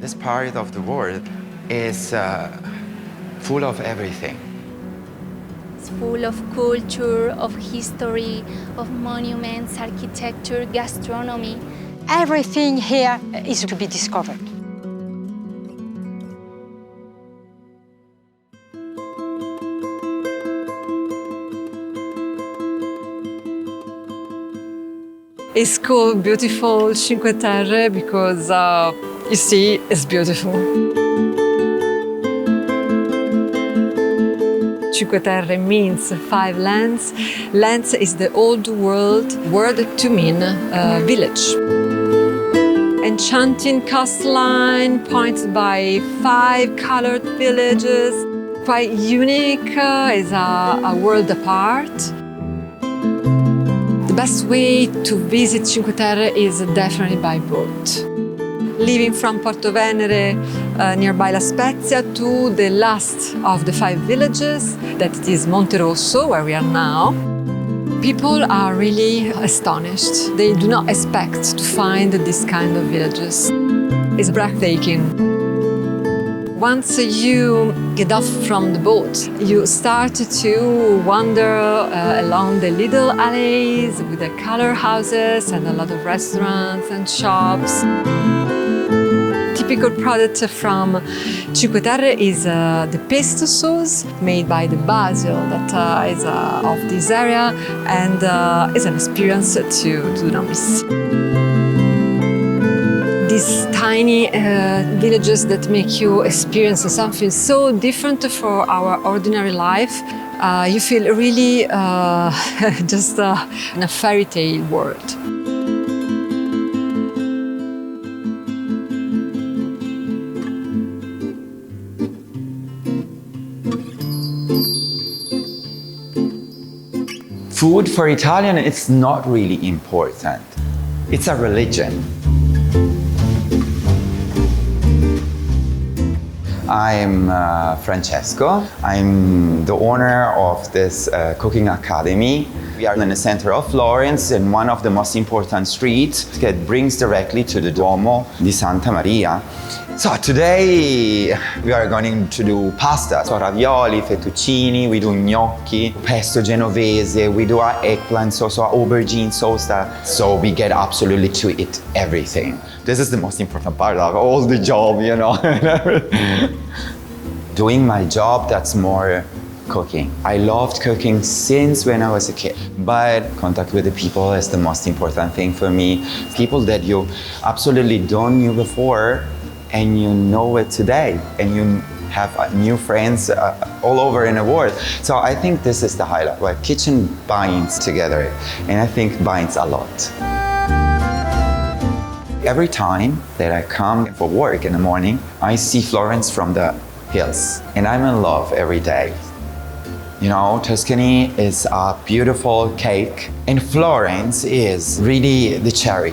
This part of the world is full of everything. It's full of culture, of history, of monuments, architecture, gastronomy. Everything here is to be discovered. It's called beautiful Cinque Terre because, you see, it's beautiful. Cinque Terre means 5 lands. Lands is the old word to mean village. Enchanting coastline pointed by 5 colored villages. Quite unique, is a world apart. The best way to visit Cinque Terre is definitely by boat. Leaving from Porto Venere, nearby La Spezia, to the last of the 5 villages, that is Monte Rosso, where we are now. People are really astonished. They do not expect to find this kind of villages. It's breathtaking. Once you get off from the boat, you start to wander along the little alleys with the color houses and a lot of restaurants and shops. Typical product from Cinque Terre is the pesto sauce made by the basil that is of this area, and is an experience to do not miss. These tiny villages that make you experience something so different for our ordinary life, you feel really just in a fairy tale world. Food for Italian, it's not really important. It's a religion. I'm Francesco. I'm the owner of this cooking academy. We are in the center of Florence, in one of the most important streets that brings directly to the Duomo di Santa Maria. So today we are going to do pasta, so ravioli, fettuccini, we do gnocchi, pesto genovese, we do our eggplant sauce, our aubergine sauce, so we get absolutely to eat everything. This is the most important part of all the job, you know. Doing my job, that's more cooking. I loved cooking since when I was a kid, but contact with the people is the most important thing for me. People that you absolutely don't knew before, and you know it today, and you have new friends all over in the world. So I think this is the highlight, where kitchen binds together, and I think binds a lot. Every time that I come for work in the morning, I see Florence from the hills, and I'm in love every day. You know, Tuscany is a beautiful cake, and Florence is really the cherry.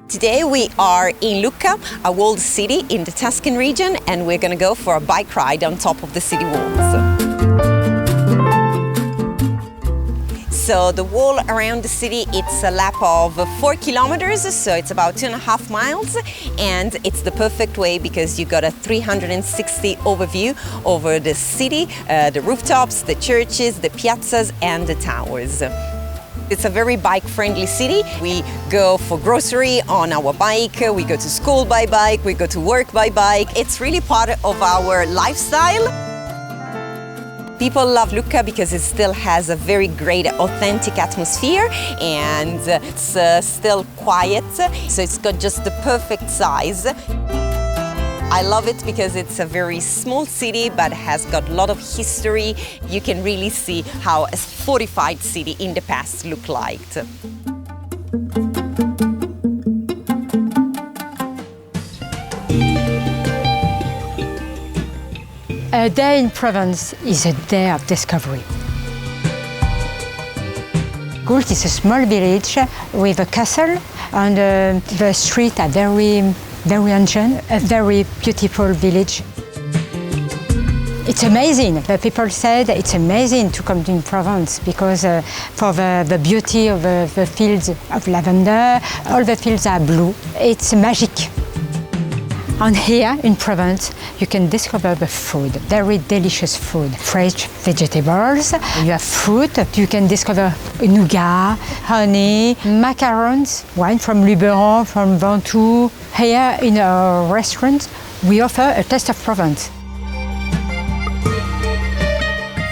Today we are in Lucca, a walled city in the Tuscan region, and we're going to go for a bike ride on top of the city walls. So the wall around the city, it's a lap of 4 kilometers, so it's about 2.5 miles, and it's the perfect way because you got a 360 overview over the city, the rooftops, the churches, the piazzas and the towers. It's a very bike-friendly city. We go for grocery on our bike, we go to school by bike, we go to work by bike. It's really part of our lifestyle. People love Lucca because it still has a very great authentic atmosphere, and it's still quiet, so it's got just the perfect size. I love it because it's a very small city but has got a lot of history. You can really see how a fortified city in the past looked like. A day in Provence is a day of discovery. Goult is a small village with a castle, and the streets are very ancient, a very beautiful village. It's amazing. The people said it's amazing to come to Provence because for the beauty of the fields of lavender, all the fields are blue. It's magic. And here in Provence, you can discover the food, very delicious food. Fresh vegetables, you have fruit, you can discover nougat, honey, macarons, wine from Luberon, from Ventoux. Here in our restaurant, we offer a taste of Provence.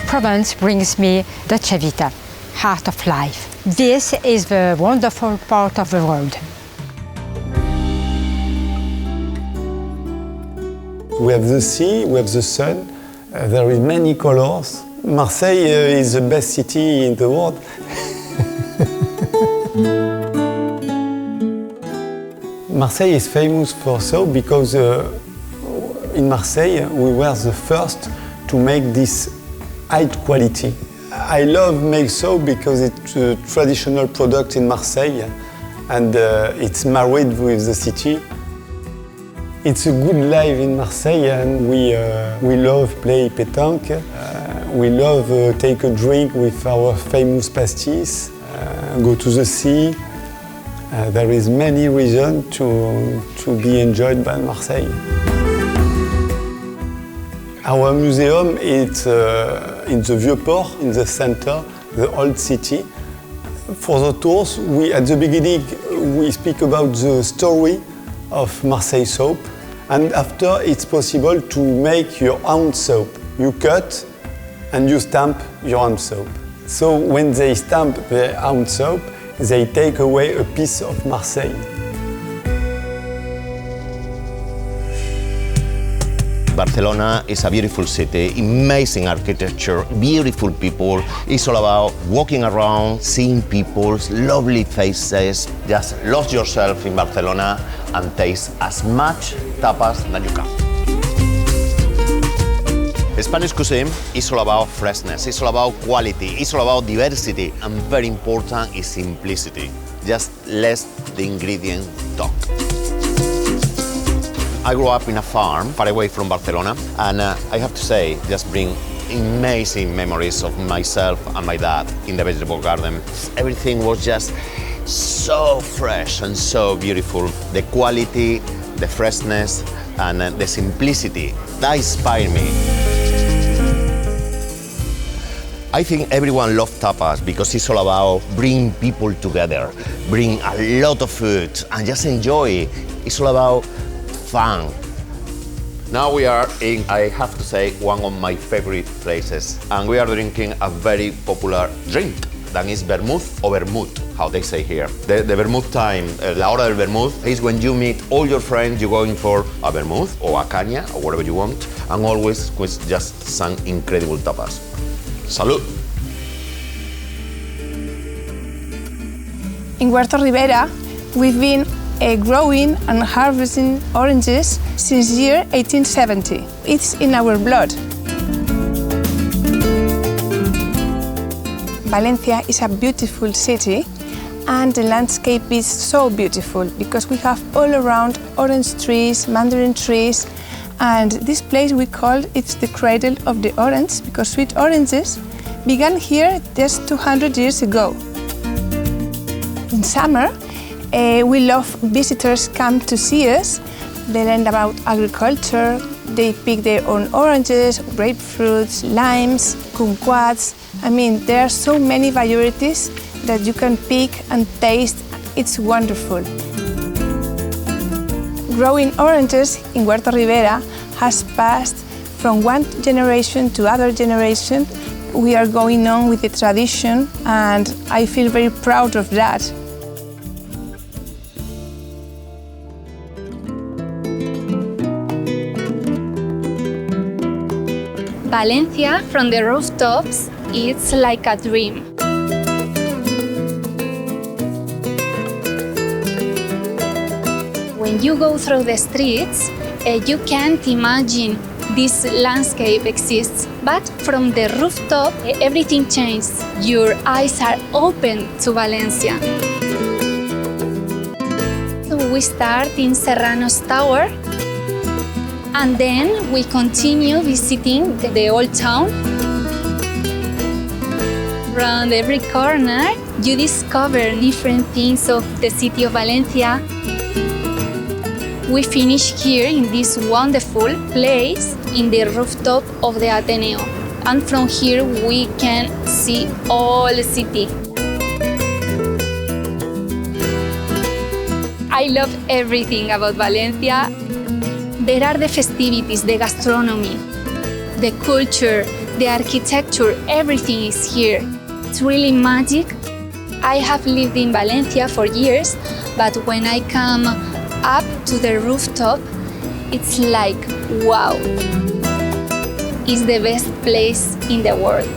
Provence brings me Dolce Vita, heart of life. This is the wonderful part of the world. We have the sea, we have the sun, there is many colors. Marseille is the best city in the world. Marseille is famous for soap because in Marseille we were the first to make this high quality. I love make soap because it's a traditional product in Marseille and it's married with the city. It's a good life in Marseille and we love play pétanque. We love take a drink with our famous pastis, go to the sea. There is many reasons to be enjoyed by Marseille. Our museum is in the Vieux-Port, in the center, the old city. For the tours, at the beginning, we speak about the story of Marseille soap. And after, it's possible to make your own soap. You cut and you stamp your own soap. So when they stamp their own soap, they take away a piece of Marseille. Barcelona is a beautiful city, amazing architecture, beautiful people. It's all about walking around, seeing people's lovely faces. Just lose yourself in Barcelona and taste as much tapas that you can. Spanish cuisine is all about freshness, it's all about quality, it's all about diversity, and very important is simplicity. Just let the ingredients talk. I grew up in a farm far away from Barcelona, and I have to say, just bring amazing memories of myself and my dad in the vegetable garden. Everything was just so fresh and so beautiful. The quality, the freshness, and the simplicity, that inspired me. I think everyone loves tapas because it's all about bringing people together, bring a lot of food and just enjoy. It's all about fun. Now we are in, I have to say, one of my favorite places, and we are drinking a very popular drink that is vermouth or vermouth, how they say here. The vermouth time, la hora del vermouth, is when you meet all your friends, you're going for a vermouth or a caña or whatever you want, and always with just some incredible tapas. Salud! In Huerto Ribera, we've been growing and harvesting oranges since year 1870. It's in our blood. Valencia is a beautiful city and the landscape is so beautiful because we have all around orange trees, mandarin trees, and this place we call it's the cradle of the orange because sweet oranges began here just 200 years ago. In summer, we love visitors come to see us. They learn about agriculture, they pick their own oranges, grapefruits, limes, kumquats. I mean, there are so many varieties that you can pick and taste. It's wonderful. Growing oranges in Huerto Ribera has passed from one generation to other generation. We are going on with the tradition and I feel very proud of that. Valencia from the rooftops, it's like a dream. When you go through the streets, you can't imagine this landscape exists, but from the rooftop, everything changes. Your eyes are open to Valencia. So we start in Serrano's Tower. And then we continue visiting the old town. Around every corner, you discover different things of the city of Valencia. We finish here in this wonderful place in the rooftop of the Ateneo. And from here we can see all the city. I love everything about Valencia. There are the festivities, the gastronomy, the culture, the architecture, everything is here. It's really magic. I have lived in Valencia for years, but when I come up to the rooftop, it's like, wow, it's the best place in the world.